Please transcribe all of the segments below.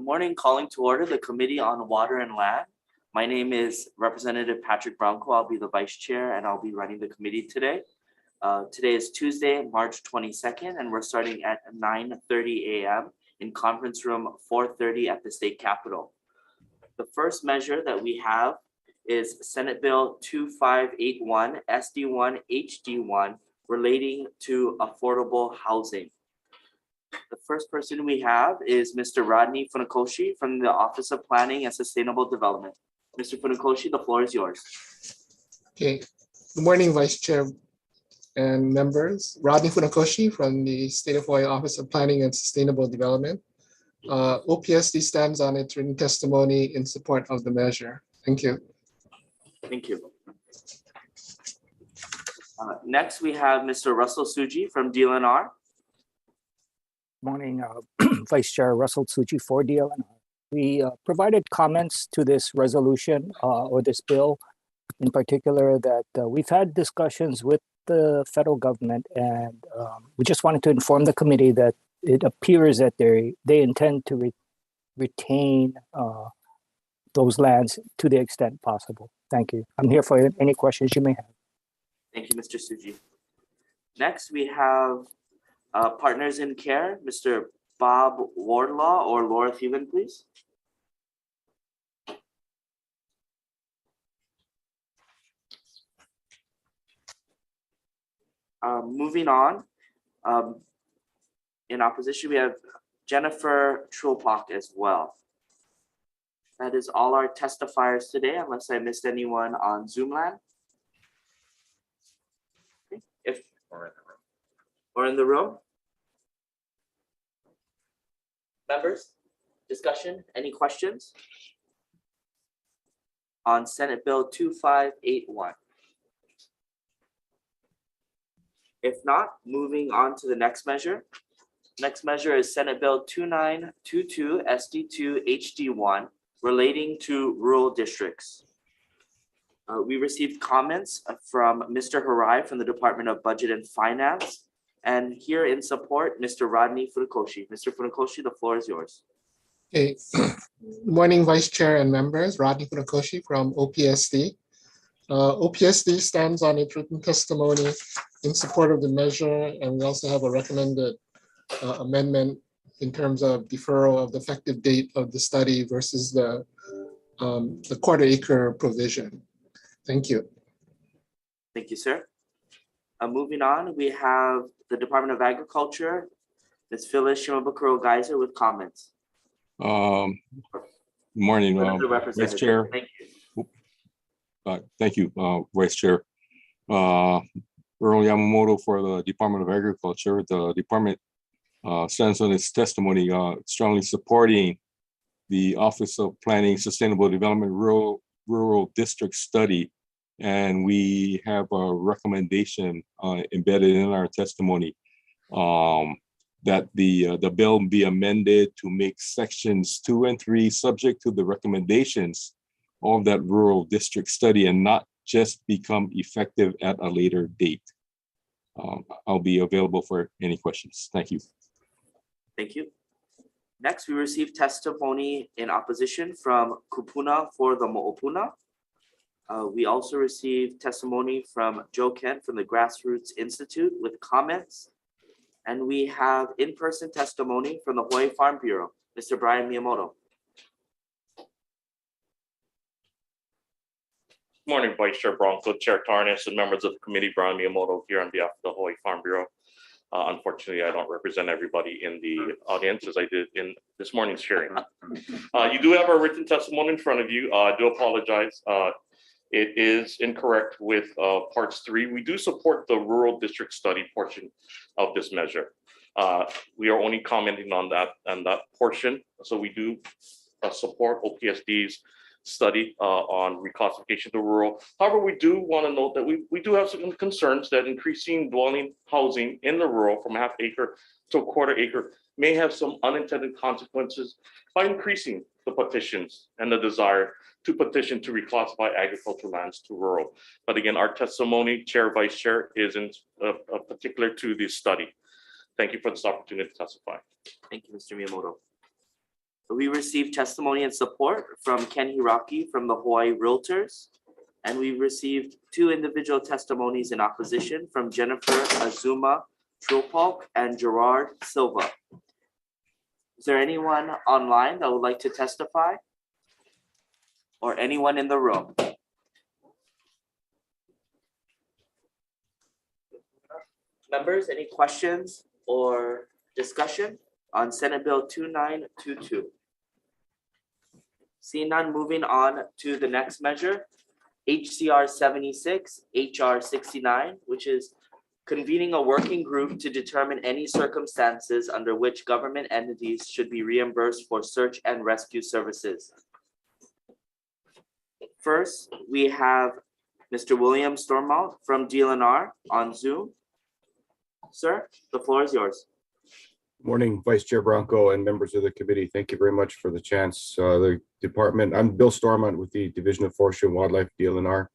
morning, calling to order the Committee on Water and Land. My name is Representative Patrick Branco. I'll be the Vice Chair and I'll be running the committee today. Today is Tuesday, March 22nd, and we're starting at 9:30 a.m. in conference room 430 at the State Capitol. The first measure that we have is Senate Bill 2581 SD1 HD1 relating to affordable housing. The first person we have is Mr. Rodney Funakoshi from the Office of Planning and Sustainable Development. Mr. Funakoshi, the floor is yours. Okay, good morning, Vice Chair and members. Rodney Funakoshi from the State of Hawaii Office of Planning and Sustainable Development. OPSD stands on its written testimony in support of the measure. Thank you. Thank you. Next, we have Mr. Russell Tsuji from DLNR. Morning, Vice Chair Russell Tsuji for DLNR. We provided comments to this resolution or this bill in particular that we've had discussions with the federal government, and we just wanted to inform the committee that it appears that they intend to retain those lands to the extent possible. Thank you. I'm here for any questions you may have. Thank you, Mr. Tsuji. Next, we have Partners in Care, Mr. Bob Wardlaw or Laura Thielen, please. Moving on, in opposition, we have Jennifer Trulpak as well. That is all our testifiers today, unless I missed anyone on Zoom land. If or in the room. Members, discussion, any questions on Senate Bill 2581? If not, moving on to the next measure. Next measure is Senate Bill 2922 SD2 HD1 relating to rural districts. We received comments from Mr. Harai from the Department of Budget and Finance. And here in support, Mr. Rodney Funakoshi. Mr. Funakoshi, the floor is yours. Okay, good morning, Vice Chair and members. Rodney Funakoshi from OPSD. OPSD stands on its written testimony in support of the measure, and we also have a recommended amendment in terms of deferral of the effective date of the study versus the quarter acre provision. Thank you. Thank you, sir. Moving on, we have the Department of Agriculture, Ms. Phyllis Shimabukuro Geyser with comments. Morning, Vice Chair. Thank you. Thank you, Vice Chair. Earl Yamamoto for the Department of Agriculture. The department stands on its testimony strongly supporting the Office of Planning Sustainable Development Rural District Study. And we have a recommendation embedded in our testimony that the bill be amended to make sections 2 and 3 subject to the recommendations of that rural district study and not just become effective at a later date. I'll be available for any questions. Thank you. Thank you. Next, we received testimony in opposition from Kupuna for the Mo'opuna. We also received testimony from Joe Kent from the Grassroots Institute with comments. And we have in-person testimony from the Hawaii Farm Bureau, Mr. Brian Miyamoto. Good morning, Vice Chair Bronco, Chair Tarnas, and members of the committee. Brian Miyamoto here on behalf of the Hawaii Farm Bureau. Unfortunately, I don't represent everybody in the audience as I did in this morning's hearing. You do have a written testimony in front of you. I do apologize. It is incorrect with parts 3. We do support the rural district study portion of this measure. We are only commenting on that portion. So we do support OPSD's study on reclassification to rural. However, we do want to note that we do have some concerns that increasing dwelling housing in the rural from half acre to a quarter acre may have some unintended consequences by increasing the petitions and the desire to petition to reclassify agricultural lands to rural. But again, our testimony, Chair, Vice Chair, is in particular to this study. Thank you for this opportunity to testify. Thank you, Mr. Miyamoto. We received testimony and support from Ken Hiraki from the Hawaii Realtors. And we received 2 individual testimonies in opposition from Jennifer Azuma Tropolk and Gerard Silva. Is there anyone online that would like to testify? Or anyone in the room? Members, any questions or discussion on Senate Bill 2922? Seeing none, moving on to the next measure, HCR 76, HR 69, which is convening a working group to determine any circumstances under which government entities should be reimbursed for search and rescue services. First, we have Mr. William Stormont from DLNR on Zoom. Sir, the floor is yours. Morning, Vice Chair Bronco and members of the committee. Thank you very much for the chance. The department, I'm Bill Stormont with the Division of Forestry and Wildlife, DLNR.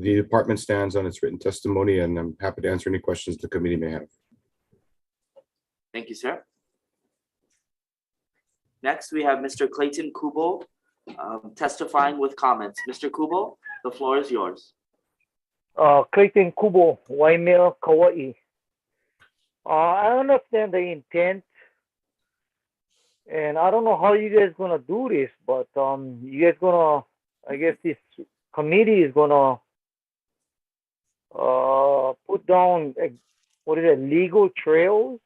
The department stands on its written testimony, and I'm happy to answer any questions the committee may have. Thank you, sir. Next, we have Mr. Clayton Kubo testifying with comments. Mr. Kubo, the floor is yours. Clayton Kubo, Waimea, Kauai. I understand the intent, and I don't know how you guys gonna do this, but you guys gonna, I guess this committee is gonna put down what is it, legal trails.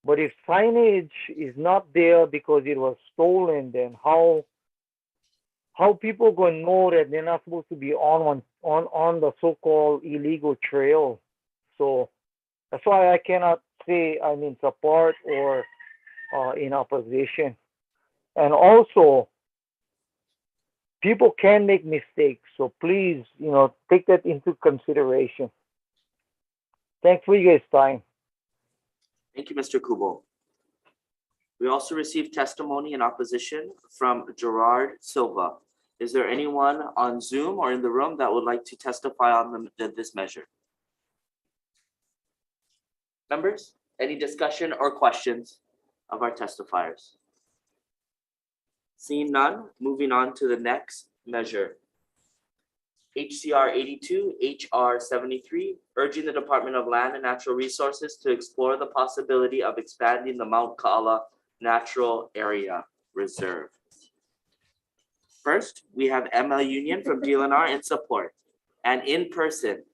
But if signage is not there because it was stolen, then how people gonna know that they're not supposed to be on the so-called illegal trail? So that's why I cannot say I'm in support or in opposition. And also, people can make mistakes, so please, take that into consideration. Thanks for your guys' time. Thank you, Mr. Kubo. We also received testimony in opposition from Gerard Silva. Is there anyone on Zoom or in the room that would like to testify on this measure? Members, any discussion or questions of our testifiers? Seeing none, moving on to the next measure. HCR 82, HR 73, urging the Department of Land and Natural Resources to explore the possibility of expanding the Mount Ka'ala Natural Area Reserve. First, we have ML Union from DLNR in support and in person.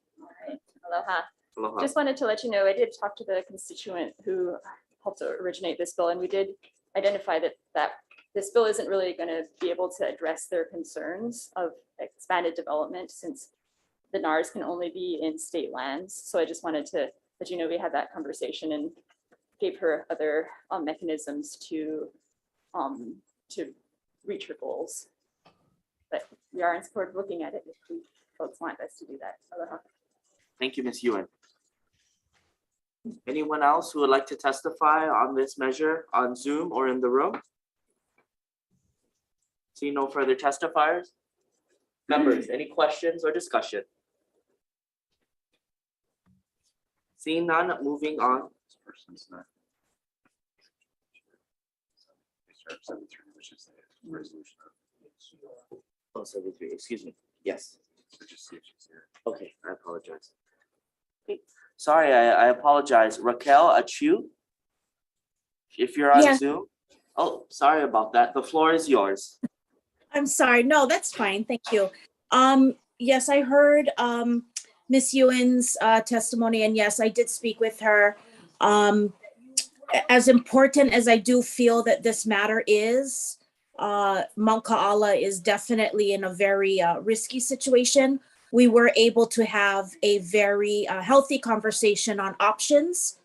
Aloha. Aloha. Just wanted to let you know, I did talk to the constituent who helped to originate this bill, and we did identify that this bill isn't really going to be able to address their concerns of expanded development since the NARs can only be in state lands. So I just wanted to let you know we had that conversation and gave her other mechanisms to reach her goals. But we are in support of looking at it if we folks want us to do that. Aloha. Thank you, Ms. Ewan. Anyone else who would like to testify on this measure on Zoom or in the room? See no further testifiers? Members, any questions or discussion? Seeing none, moving on. Oh, 73, excuse me. Yes. Okay, I apologize. Okay, sorry, I apologize. Raquel Achu, if you're on Yeah. Zoom. Oh, sorry about that. The floor is yours. I'm sorry. No, that's fine. Thank you. Yes, I heard Miss Ewan's testimony, and yes, I did speak with her. As important as I do feel that this matter is, Mount Ka'ala is definitely in a very risky situation. We were able to have a very healthy conversation on options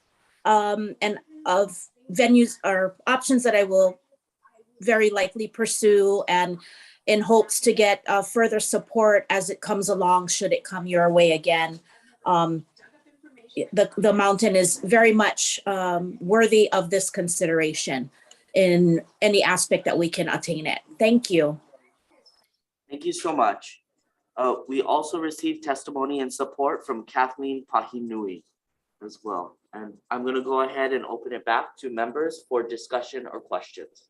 and of venues or options that I will very likely pursue, and in hopes to get further support as it comes along, should it come your way again. The mountain is very much worthy of this consideration in any aspect that we can attain it. Thank you. Thank you so much. We also received testimony and support from Kathleen Pahinui as well. And I'm going to go ahead and open it back to members for discussion or questions.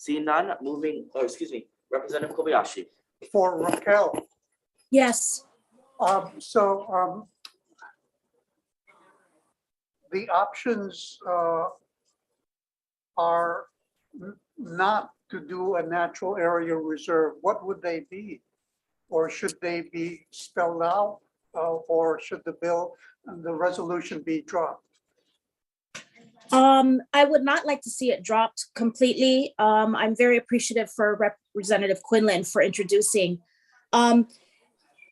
Seeing none, Representative Kobayashi. For Raquel. Yes. The options are not to do a natural area reserve. What would they be? Or should they be spelled out? Or should the resolution be dropped? I would not like to see it dropped completely. I'm very appreciative for Representative Quinlan for introducing.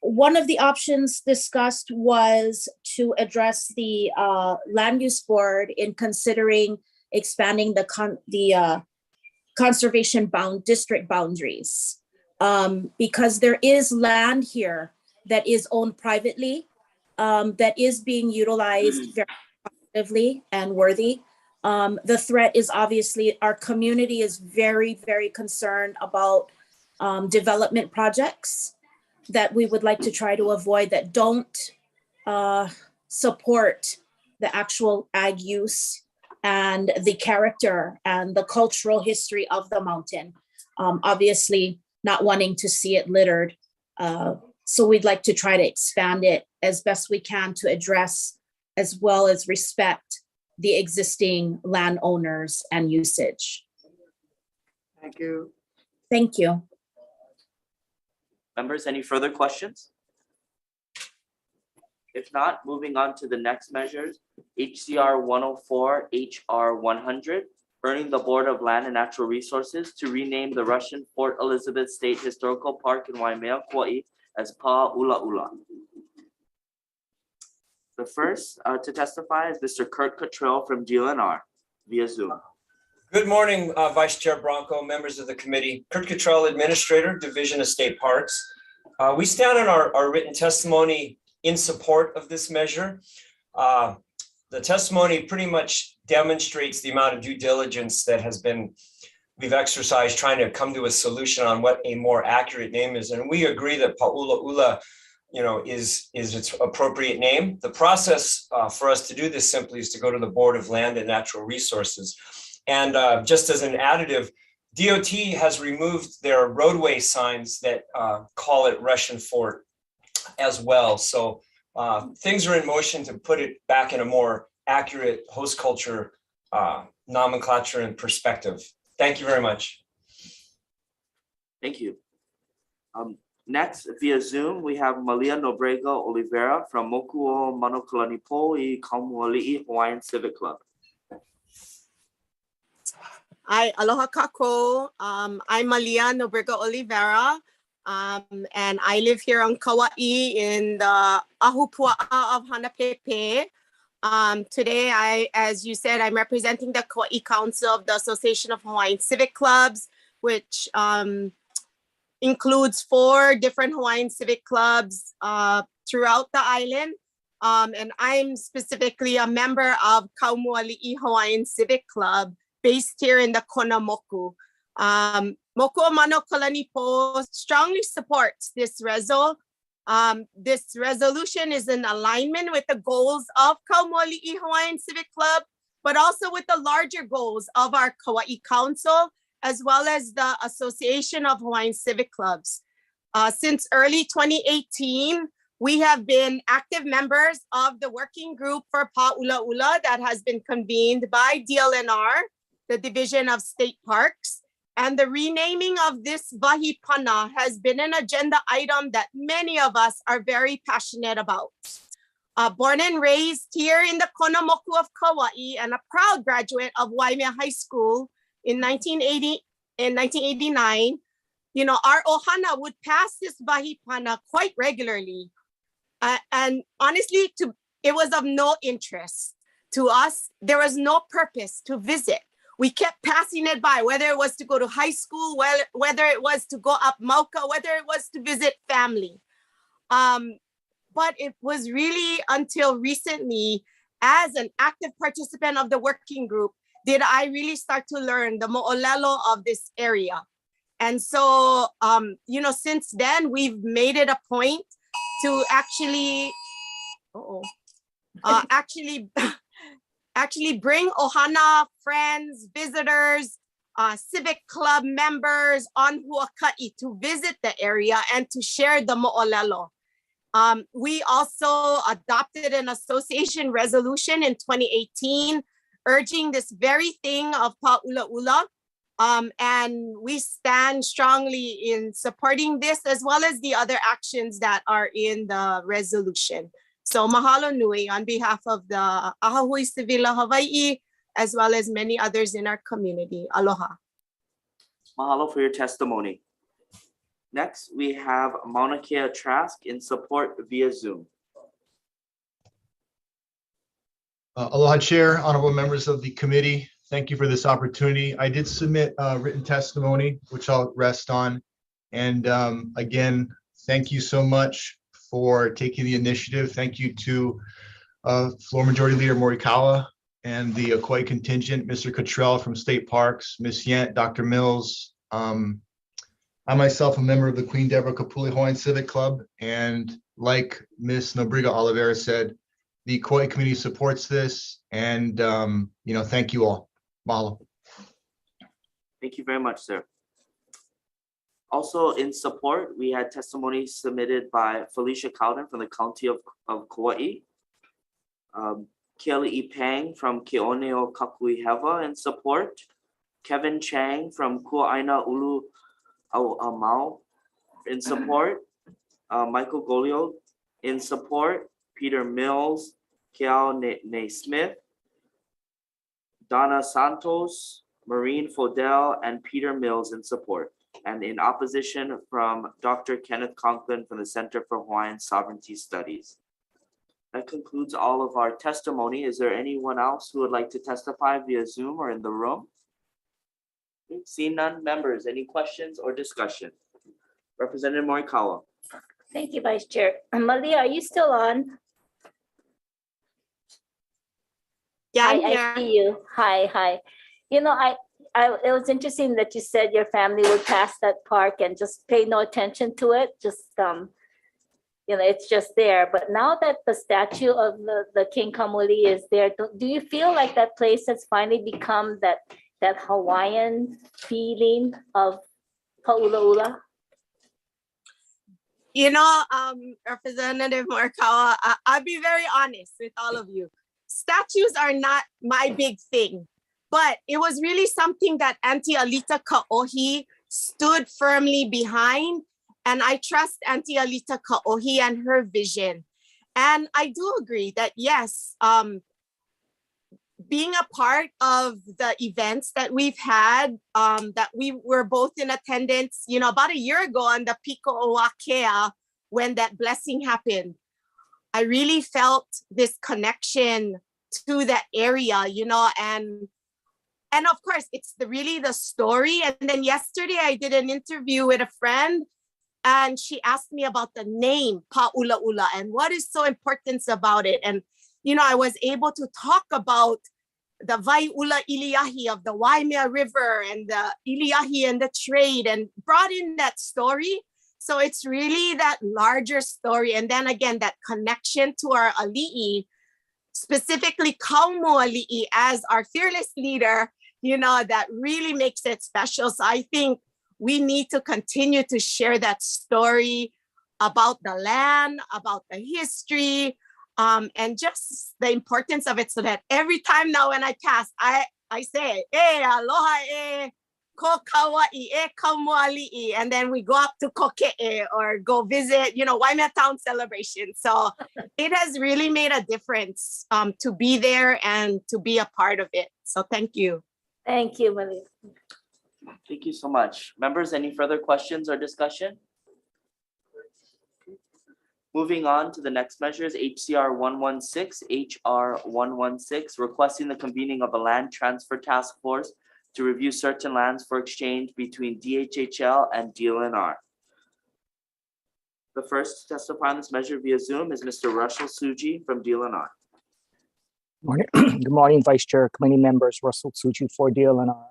One of the options discussed was to address the land use board in considering expanding the conservation district boundaries. Because there is land here that is owned privately, that is being utilized very effectively and worthy. The threat is obviously our community is very, very concerned about development projects that we would like to try to avoid that don't support the actual ag use and the character and the cultural history of the mountain. Obviously not wanting to see it littered. So we'd like to try to expand it as best we can to address as well as respect the existing landowners and usage. Thank you. Thank you. Members, any further questions? If not, moving on to the next measures, HCR 104, HR 100, urging the Board of Land and Natural Resources to rename the Russian Fort Elizabeth State Historical Park in Waimea, Kauai as Pa'ulaula. The first to testify is Mr. Kurt Cottrell from DLNR via Zoom. Good morning, Vice Chair Bronco, members of the committee. Kurt Cottrell, Administrator, Division of State Parks. We stand on our written testimony in support of this measure. The testimony pretty much demonstrates the amount of due diligence that we've exercised trying to come to a solution on what a more accurate name is. And we agree that Pa'ulaula, is its appropriate name. The process for us to do this simply is to go to the Board of Land and Natural Resources. And just as an additive, DOT has removed their roadway signs that call it Russian Fort as well. So things are in motion to put it back in a more accurate host culture nomenclature and perspective. Thank you very much. Thank you. Next, via Zoom, we have Malia Nobrega Oliveira from Mokuo Manokalanipo I Kaumuali'i Hawaiian Civic Club. Hi, aloha kako. I'm Malia Nobrega Oliveira, and I live here on Kauai in the Ahupua'a of Hanapepe. Today, as you said, I'm representing the Kauai Council of the Association of Hawaiian Civic Clubs, which includes 4 different Hawaiian civic clubs throughout the island. And I'm specifically a member of Kaumuali'i Hawaiian Civic Club based here in the Konamoku. Mokuo Manokalanipo strongly supports this reso. This resolution is in alignment with the goals of Kaumuali'i Hawaiian Civic Club, but also with the larger goals of our Kauai Council, as well as the Association of Hawaiian Civic Clubs. Since early 2018, we have been active members of the working group for Pa'ulaula that has been convened by DLNR, the Division of State Parks. And the renaming of this Wahipana has been an agenda item that many of us are very passionate about. Born and raised here in the Konamoku of Kauai and a proud graduate of Waimea High School, in 1989, our ohana would pass this Wahipana quite regularly. And honestly, it was of no interest to us. There was no purpose to visit. We kept passing it by, whether it was to go to high school, whether it was to go up Mauka, whether it was to visit family. But it was really until recently, as an active participant of the working group, did I really start to learn the mo'olelo of this area. And so, since then, we've made it a point to actually bring ohana friends, visitors, civic club members on Huaka'i to visit the area and to share the mo'olelo. We also adopted an association resolution in 2018 urging this very thing of pa'ulaula. And we stand strongly in supporting this as well as the other actions that are in the resolution. So mahalo nui on behalf of the Ahahui Sivila Hawaii, as well as many others in our community. Aloha. Mahalo for your testimony. Next, we have Mauna Kea Trask in support via Zoom. Aloha Chair, honorable members of the committee. Thank you for this opportunity. I did submit written testimony, which I'll rest on. And again, thank you so much for taking the initiative. Thank you to Floor Majority Leader Morikawa and the Kauai contingent, Mr. Cottrell from State Parks, Ms. Yant, Dr. Mills. I myself am a member of the Queen Deborah Kapuli Hawaiian Civic Club. And like Ms. Nobriga Oliveira said, the Kauai community supports this. And thank you all. Mahalo. Thank you very much, sir. Also in support, we had testimony submitted by Felicia Cowden from the County of Kauai. Kelly Pang from Keoneo Kakuiheva in support. Kevin Chang from Kuaina Ulu Amau in support. Michael Golio in support. Peter Mills, Keao Ne Smith, Donna Santos, Maureen Fodell, and Peter Mills in support. And in opposition from Dr. Kenneth Conklin from the Center for Hawaiian Sovereignty Studies. That concludes all of our testimony. Is there anyone else who would like to testify via Zoom or in the room? Seeing none, members, any questions or discussion? Representative Morikawa. Thank you, Vice Chair. Malia, are you still on? Yeah, I see you. Hi. It was interesting that you said your family would pass that park and just pay no attention to it. Just it's just there. But now that the statue of the King Kamuli is there, do you feel like that place has finally become that Hawaiian feeling of Pa'ulaula? Representative Morikawa, I'll be very honest with all of you. Statues are not my big thing, but it was really something that Auntie Alita Kaohi stood firmly behind. And I trust Auntie Alita Kaohi and her vision. And I do agree that, yes, being a part of the events that we've had, that we were both in attendance, about a year ago on the Piko Oakea, when that blessing happened, I really felt this connection to that area, and of course, it's really the story. And then yesterday I did an interview with a friend and she asked me about the name Pa'ulaula and what is so important about it. And, I was able to talk about the Wai'ula Iliahi of the Waimea River and the Iliahi and the trade and brought in that story. So it's really that larger story. And then again, that connection to our ali'i, specifically Kaumu ali'i as our fearless leader, that really makes it special. So I think we need to continue to share that story about the land, about the history, and just the importance of it so that every time now when I pass, I say, aloha ko kawaii kaumu and then we go up to Koke'e or go visit, Waimea Town celebration. So it has really made a difference to be there and to be a part of it. So thank you. Thank you, Malia. Thank you so much. Members, any further questions or discussion? Moving on to the next measures, HCR 116, HR 116, requesting the convening of a land transfer task force to review certain lands for exchange between DHHL and DLNR. The first to testify on this measure via Zoom is Mr. Russell Tsuji from DLNR. Morning. Good morning, Vice Chair, committee members, Russell Tsuji for DLNR.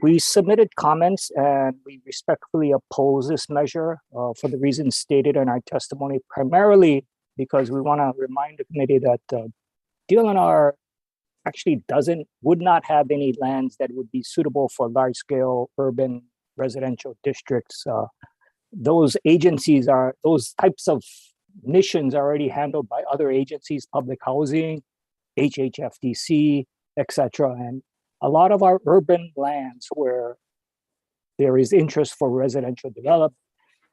We submitted comments and we respectfully oppose this measure for the reasons stated in our testimony, primarily because we want to remind the committee that DLNR actually would not have any lands that would be suitable for large scale urban residential districts. Those types of missions are already handled by other agencies, public housing, HHFDC, etc. And a lot of our urban lands where there is interest for residential development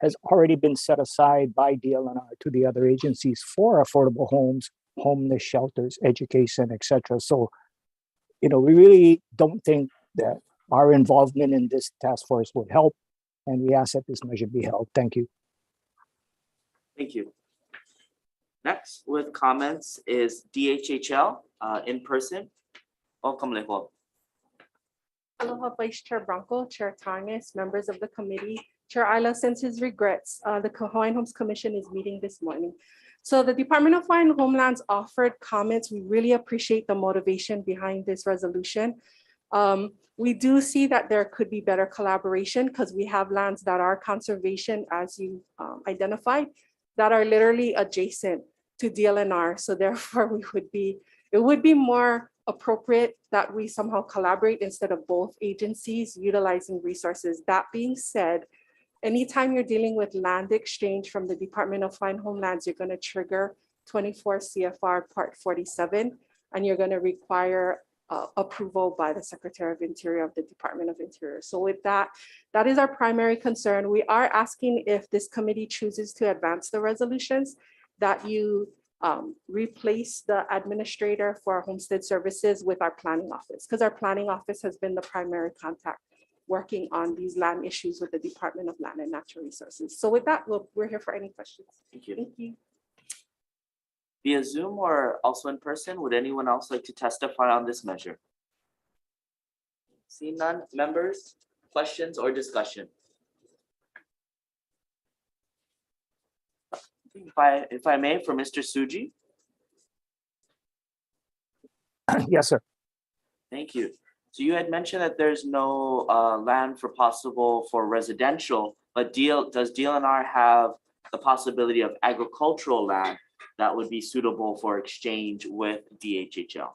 has already been set aside by DLNR to the other agencies for affordable homes, homeless shelters, education, etc. So, we really don't think that our involvement in this task force would help, and we ask that this measure be held. Thank you. Thank you. Next with comments is DHHL in person. Welcome, Leho. Aloha Vice Chair Bronco, Chair Tarnas, members of the committee. Chair Isla sends his regrets. The Hawaiian Homes Commission is meeting this morning. So the Department of Hawaiian Homelands offered comments. We really appreciate the motivation behind this resolution. We do see that there could be better collaboration because we have lands that are conservation, as you identified, that are literally adjacent to DLNR. So therefore, it would be more appropriate that we somehow collaborate instead of both agencies utilizing resources. That being said, anytime you're dealing with land exchange from the Department of Hawaiian Homelands, you're going to trigger 24 CFR Part 47, and you're going to require approval by the Secretary of Interior of the Department of Interior. So with that is our primary concern. We are asking if this committee chooses to advance the resolutions that you replace the administrator for homestead services with our planning office, because our planning office has been the primary contact working on these land issues with the Department of Land and Natural Resources. So with that, we're here for any questions. Thank you. Thank you. Via Zoom or also in person, would anyone else like to testify on this measure? See none, members, questions or discussion? If I may, for Mr. Tsuji. Yes, sir. Thank you. So you had mentioned that there's no land for residential, but does DLNR have the possibility of agricultural land that would be suitable for exchange with DHHL?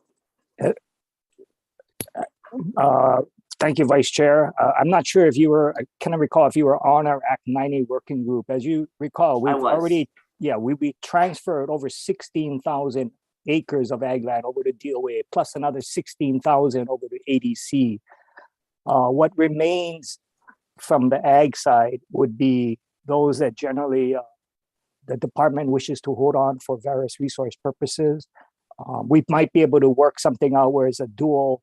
Thank you, Vice Chair. I'm not sure if you were, I cannot recall if you were on our Act 90 working group. As you recall, we've already, we transferred over 16,000 acres of ag land over to DOA, plus another 16,000 over to ADC. What remains from the ag side would be those that generally the department wishes to hold on for various resource purposes. We might be able to work something out where it's a dual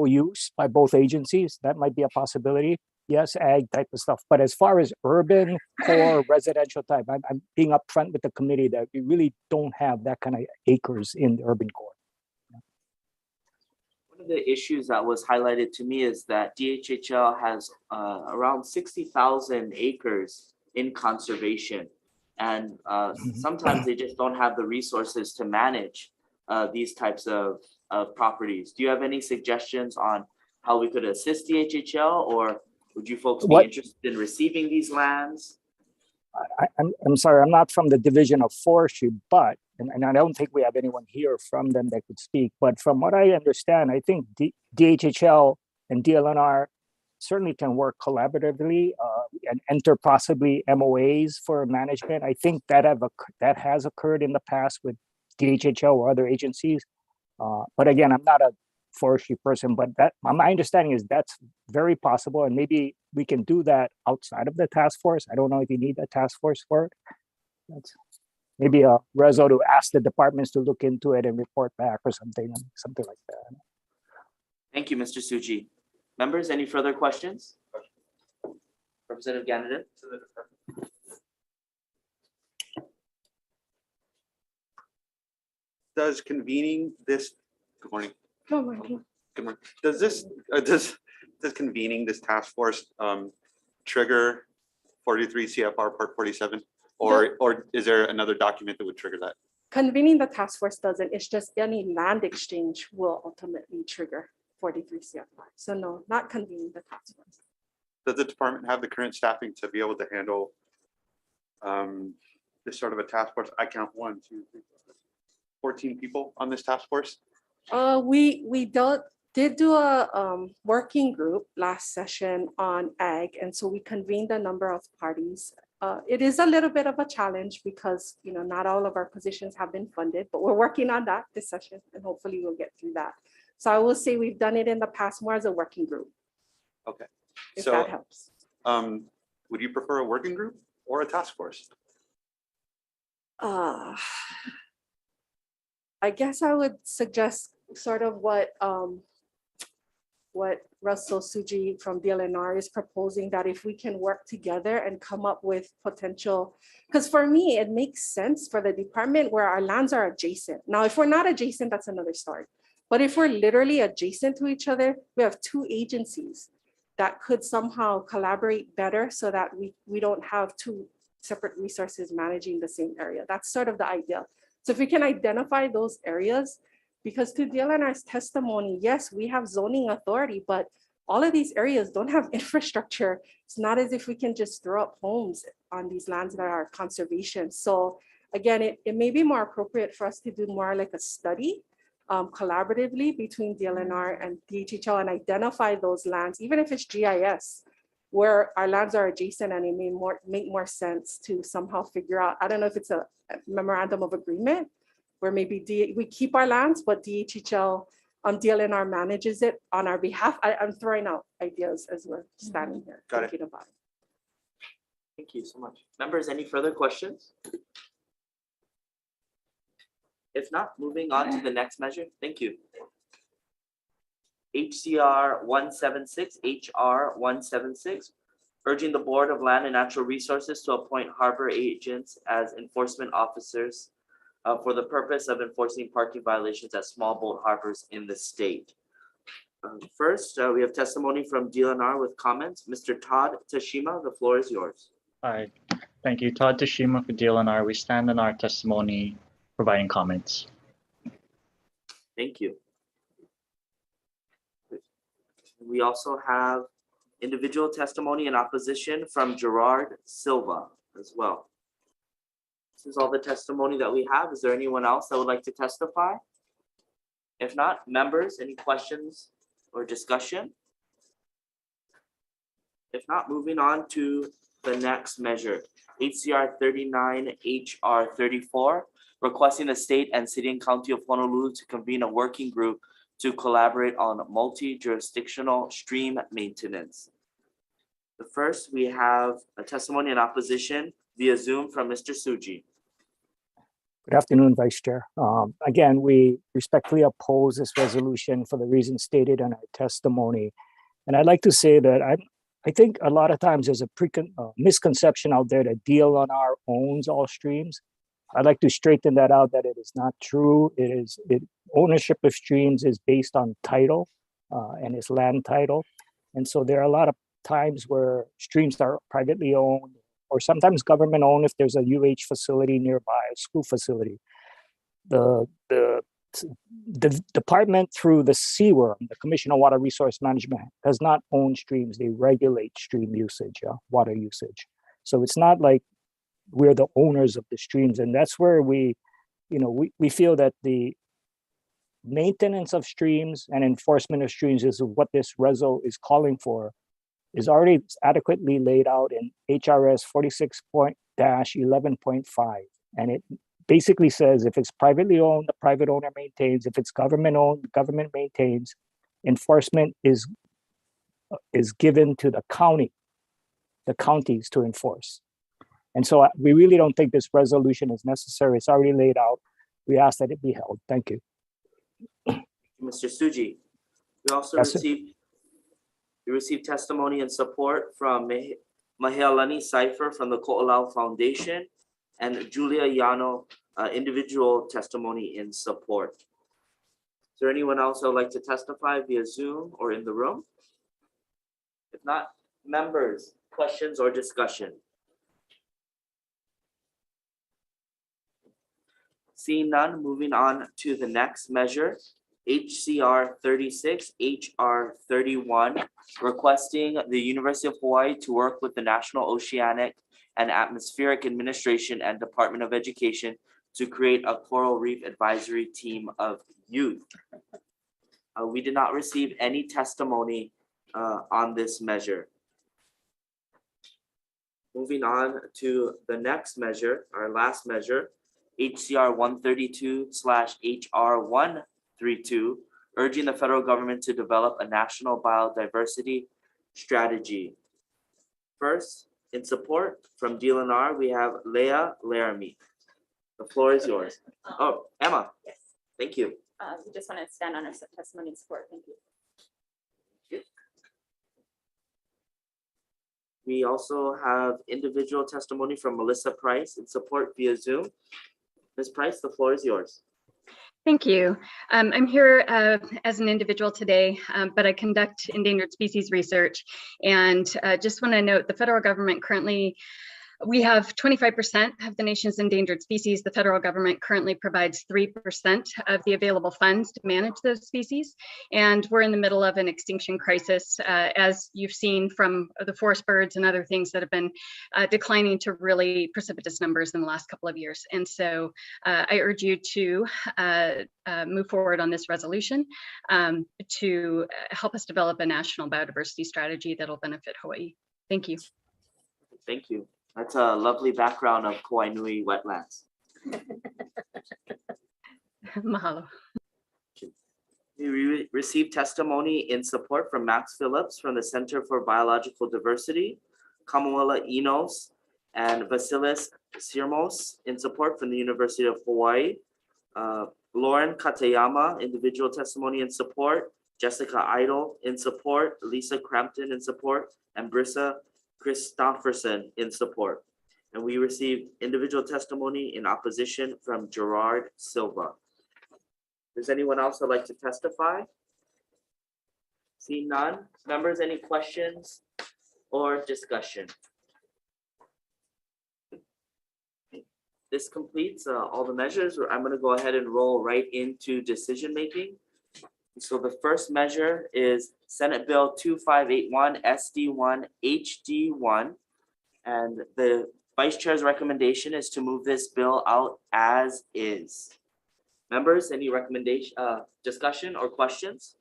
use by both agencies. That might be a possibility. Yes, ag type of stuff. But as far as urban core residential type, I'm being upfront with the committee that we really don't have that kind of acres in the urban core. One of the issues that was highlighted to me is that DHHL has around 60,000 acres in conservation. And sometimes they just don't have the resources to manage these types of properties. Do you have any suggestions on how we could assist DHHL, or would you folks be interested in receiving these lands? I'm sorry, I'm not from the Division of Forestry, but, and I don't think we have anyone here from them that could speak, but from what I understand, I think DHHL and DLNR certainly can work collaboratively and enter possibly MOAs for management. I think that has occurred in the past with DHHL or other agencies. But again, I'm not a forestry person, but that my understanding is that's very possible, and maybe we can do that outside of the task force. I don't know if you need a task force for it. That's maybe a reso to ask the departments to look into it and report back or something like that. Thank you, Mr. Tsuji. Members, any further questions? Representative Gannon. Does convening this, good morning. Good morning. Good morning. Does convening this task force trigger 43 CFR Part 47, or is there another document that would trigger that? Convening the task force doesn't. It's just any land exchange will ultimately trigger 43 CFR. So no, not convening the task force. Does the department have the current staffing to be able to handle this sort of a task force? I count 1, 2, 3, 4, 14 people on this task force. We did do a working group last session on ag, and so we convened a number of parties. It is a little bit of a challenge because, you know, not all of our positions have been funded, but we're working on that this session, and hopefully we'll get through that. So I will say we've done it in the past more as a working group, Okay. if So, that helps. would you prefer a working group or a task force? I guess I would suggest sort of what Russell Suji from DLNR is proposing, that if we can work together and come up with potential, because for me, it makes sense for the department where our lands are adjacent. Now, if we're not adjacent, that's another story. But if we're literally adjacent to each other, we have two agencies that could somehow collaborate better so that we don't have two separate resources managing the same area. That's sort of the idea. So if we can identify those areas, because to DLNR's testimony, yes, we have zoning authority, but all of these areas don't have infrastructure. It's not as if we can just throw up homes on these lands that are conservation. So again, it may be more appropriate for us to do more like a study collaboratively between DLNR and DHHL and identify those lands, even if it's GIS, where our lands are adjacent, and it may make more sense to somehow figure out, I don't know if it's a memorandum of agreement, where maybe we keep our lands, but DHHL, DLNR manages it on our behalf. I'm throwing out ideas as we're standing here thinking about it. Thank you so much. Members, any further questions? If not, moving on to the next measure. Thank you. HCR 176, HR 176, urging the Board of Land and Natural Resources to appoint harbor agents as enforcement officers for the purpose of enforcing parking violations at small boat harbors in the state. First, we have testimony from DLNR with comments. Mr. Todd Tashima, the floor is yours. Hi, thank you. Todd Tashima for DLNR. We stand on our testimony providing comments. Thank you. We also have individual testimony in opposition from Gerard Silva as well. This is all the testimony that we have. Is there anyone else that would like to testify? If not, members, any questions or discussion? If not, moving on to the next measure, HCR 39, HR 34, requesting the state and city and county of Honolulu to convene a working group to collaborate on multi-jurisdictional stream maintenance. The first, we have a testimony in opposition via Zoom from Mr. Suji. Good afternoon, Vice Chair. Again, we respectfully oppose this resolution for the reasons stated in our testimony. And I'd like to say that I think a lot of times there's a misconception out there that DLNR owns all streams. I'd like to straighten that out, that it is not true. Ownership of streams is based on title and it's land title. And so there are a lot of times where streams are privately owned or sometimes government owned if there's a UH facility nearby, a school facility. The department through the CWRM, the Commission on Water Resource Management, does not own streams. They regulate stream usage, water usage. So it's not like we're the owners of the streams. And that's where we feel that the maintenance of streams and enforcement of streams is what this resol is calling for, is already adequately laid out in HRS 46.-11.5. And it basically says if it's privately owned, the private owner maintains. If it's government owned, the government maintains. Enforcement is given to the counties to enforce. And so we really don't think this resolution is necessary. It's already laid out. We ask that it be held. Thank you. Mr. Suji, we also received testimony and support from Mahealani Cipher from the Ko'olau Foundation and Julia Yano, individual testimony in support. Is there anyone else that would like to testify via Zoom or in the room? If not, members, questions or discussion? Seeing none, moving on to the next measure, HCR 36, HR 31, requesting the University of Hawaii to work with the National Oceanic and Atmospheric Administration and Department of Education to create a coral reef advisory team of youth. We did not receive any testimony on this measure. Moving on to the next measure, our last measure, HCR 132/HR 132, urging the federal government to develop a national biodiversity strategy. First, in support from DLNR, we have Leah Laramie. The floor is yours. Oh, Emma. Yes. Thank you. We just want to stand on our testimony and support. Thank you. We also have individual testimony from Melissa Price in support via Zoom. Ms. Price, the floor is yours. Thank you. I'm here as an individual today, but I conduct endangered species research. And just want to note the federal government currently, we have 25% of the nation's endangered species. The federal government currently provides 3% of the available funds to manage those species. And we're in the middle of an extinction crisis, as you've seen from the forest birds and other things that have been declining to really precipitous numbers in the last couple of years. And so I urge you to move forward on this resolution to help us develop a national biodiversity strategy that'll benefit Hawaii. Thank you. Thank you. That's a lovely background of Kauai Nui wetlands. Mahalo. We received testimony in support from Max Phillips from the Center for Biological Diversity, Kamuela Enos, and Vasilis Sirmos in support from the University of Hawaii. Lauren Katayama, individual testimony in support, Jessica Idle in support, Lisa Crampton in support, and Brissa Christofferson in support. And we received individual testimony in opposition from Gerard Silva. Does anyone else would like to testify? See none. Members, any questions or discussion? This completes all the measures. I'm going to go ahead and roll right into decision making. So the first measure is Senate Bill 2581 SD1 HD1. And the Vice Chair's recommendation is to move this bill out as is. Members, any recommendation, discussion or questions?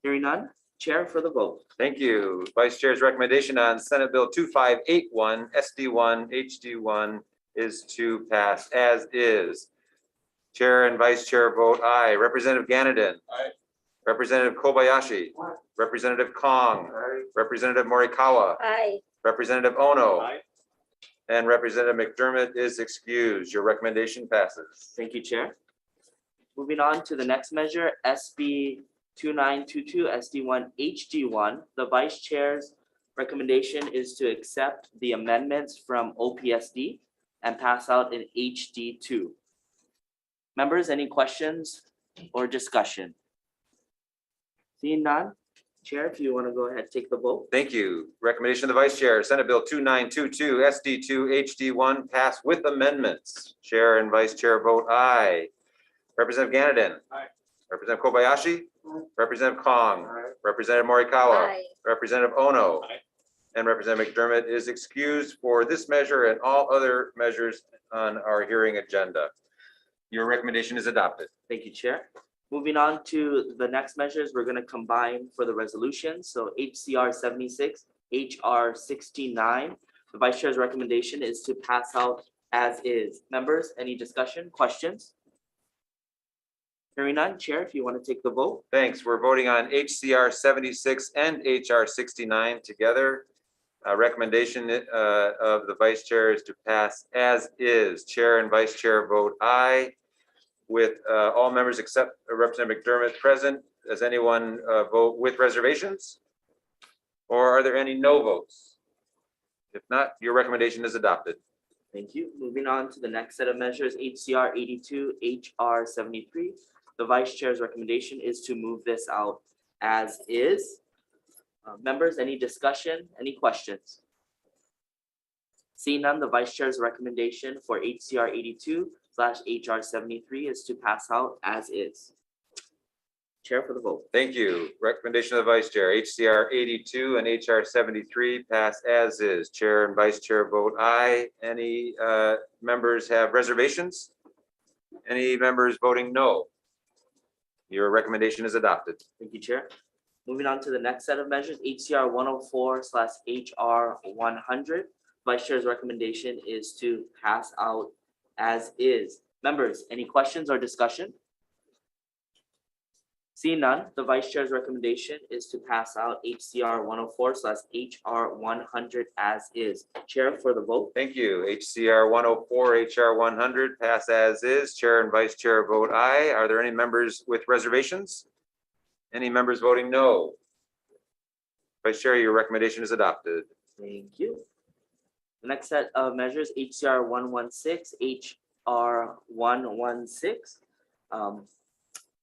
Hearing none, Chair for the vote. Thank you. Vice Chair's recommendation on Senate Bill 2581 SD1 HD1 is to pass as is. Chair and Vice Chair vote aye. Representative Ganadin. Aye. Representative Kobayashi. Aye. Representative Kong. Aye. Representative Morikawa. Aye. Representative Ono. Aye. And Representative McDermott is excused. Your recommendation passes. Thank you, Chair. Moving on to the next measure, SB 2922 SD1 HD1. The Vice Chair's recommendation is to accept the amendments from OPSD and pass out in HD2. Members, any questions or discussion? Seeing none, Chair, if you want to go ahead, take the vote. Thank you. Recommendation of the Vice Chair, Senate Bill 2922 SD2 HD1 pass with amendments. Chair and Vice Chair vote aye. Representative Ganadin. Aye. Representative Kobayashi. Aye. Representative Kong. Aye. Representative Morikawa. Aye. Representative Ono. Aye. And Representative McDermott is excused for this measure and all other measures on our hearing agenda. Your recommendation is adopted. Thank you, Chair. Moving on to the next measures, we're going to combine for the resolution. So HCR 76, HR 69. The Vice Chair's recommendation is to pass out as is. Members, any discussion, questions? Hearing none, Chair, if you want to take the vote. Thanks. We're voting on HCR 76 and HR 69 together. Recommendation of the Vice Chair is to pass as is. Chair and Vice Chair vote aye. With all members except Representative McDermott present. Does anyone vote with reservations? Or are there any no votes? If not, your recommendation is adopted. Thank you. Moving on to the next set of measures, HCR 82, HR 73. The Vice Chair's recommendation is to move this out as is. Members, any discussion, any questions? Seeing none, the Vice Chair's recommendation for HCR 82/HR 73 is to pass out as is. Chair for the vote. Thank you. Recommendation of the Vice Chair, HCR 82 and HR 73 pass as is. Chair and Vice Chair vote aye. Any members have reservations? Any members voting no? Your recommendation is adopted. Thank you, Chair. Moving on to the next set of measures, HCR 104/HR 100. Vice Chair's recommendation is to pass out as is. Members, any questions or discussion? Seeing none, the Vice Chair's recommendation is to pass out HCR 104/HR 100 as is. Chair for the vote. Thank you. HCR 104, HR 100 pass as is. Chair and Vice Chair vote aye. Are there any members with reservations? Any members voting no? Vice Chair, your recommendation is adopted. Thank you. The next set of measures, HCR 116, HR 116.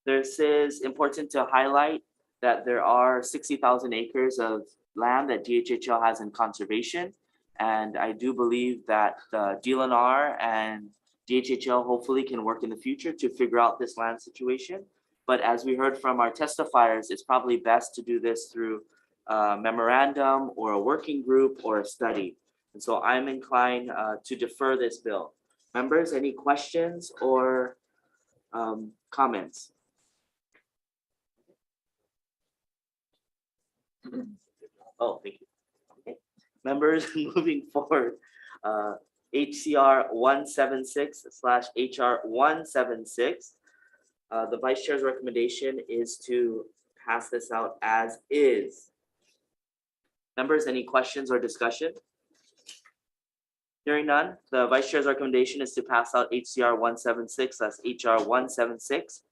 This is important to highlight that there are 60,000 acres of land that DHHL has in conservation. And I do believe that the DLNR and DHHL hopefully can work in the future to figure out this land situation. But as we heard from our testifiers, it's probably best to do this through a memorandum or a working group or a study. And so I'm inclined to defer this bill. Members, any questions or comments? Oh, thank you. Okay. Members, moving forward, HCR 176/HR 176. The Vice Chair's recommendation is to pass this out as is. Members, any questions or discussion? Hearing none, the Vice Chair's recommendation is to pass out HCR 176/HR 176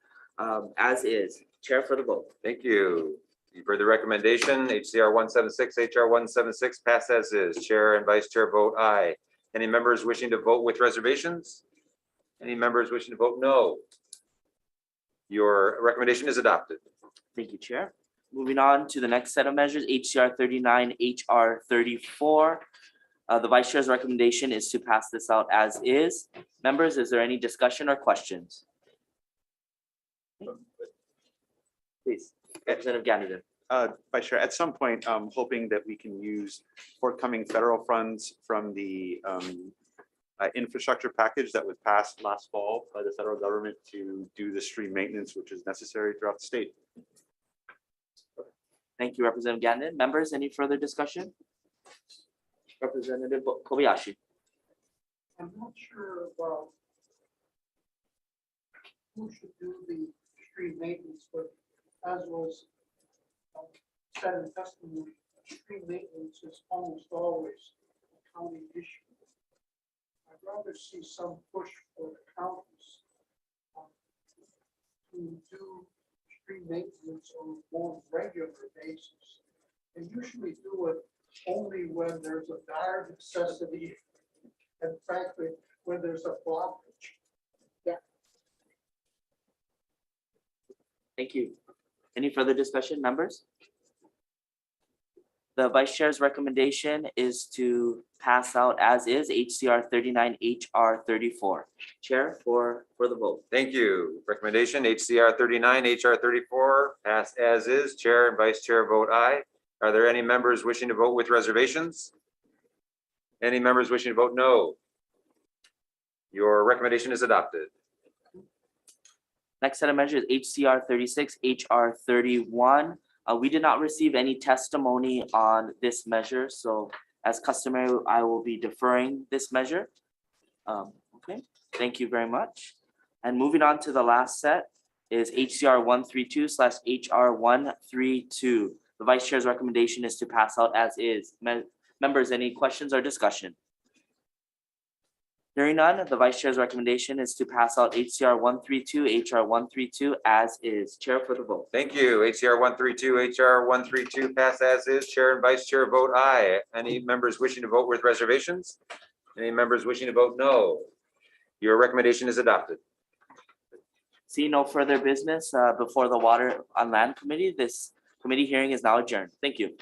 as is. Chair for the vote. Thank you. You've heard the recommendation. HCR 176, HR 176 pass as is. Chair and Vice Chair vote aye. Any members wishing to vote with reservations? Any members wishing to vote no? Your recommendation is adopted. Thank you, Chair. Moving on to the next set of measures, HCR 39, HR 34. The Vice Chair's recommendation is to pass this out as is. Members, is there any discussion or questions? Please, Representative Gannon. Vice Chair, at some point, I'm hoping that we can use forthcoming federal funds from the infrastructure package that was passed last fall by the federal government to do the stream maintenance, which is necessary throughout the state. Thank you, Representative Gannon. Members, any further discussion? Representative Kobayashi. I'm not sure about who should do the stream maintenance, but as was said in testimony, stream maintenance is almost always a county issue. I'd rather see some push for the counties to do stream maintenance on a more regular basis. They usually do it only when there's a dire necessity and frankly, when there's a blockage. Thank you. Any further discussion, members? The Vice Chair's recommendation is to pass out as is HCR 39, HR 34. Chair for the vote. Thank you. Recommendation HCR 39, HR 34 pass as is. Chair and Vice Chair vote aye. Are there any members wishing to vote with reservations? Any members wishing to vote no? Your recommendation is adopted. Next set of measures, HCR 36, HR 31. We did not receive any testimony on this measure, so as customary, I will be deferring this measure. Okay, thank you very much. And moving on to the last set is HCR 132/HR 132. The Vice Chair's recommendation is to pass out as is. Members, any questions or discussion? Hearing none, the Vice Chair's recommendation is to pass out HCR 132, HR 132 as is. Chair for the vote. Thank you. HCR 132, HR 132 pass as is. Chair and Vice Chair vote aye. Any members wishing to vote with reservations? Any members wishing to vote no? Your recommendation is adopted. See no further business before the Water on Land Committee. This committee hearing is now adjourned. Thank you.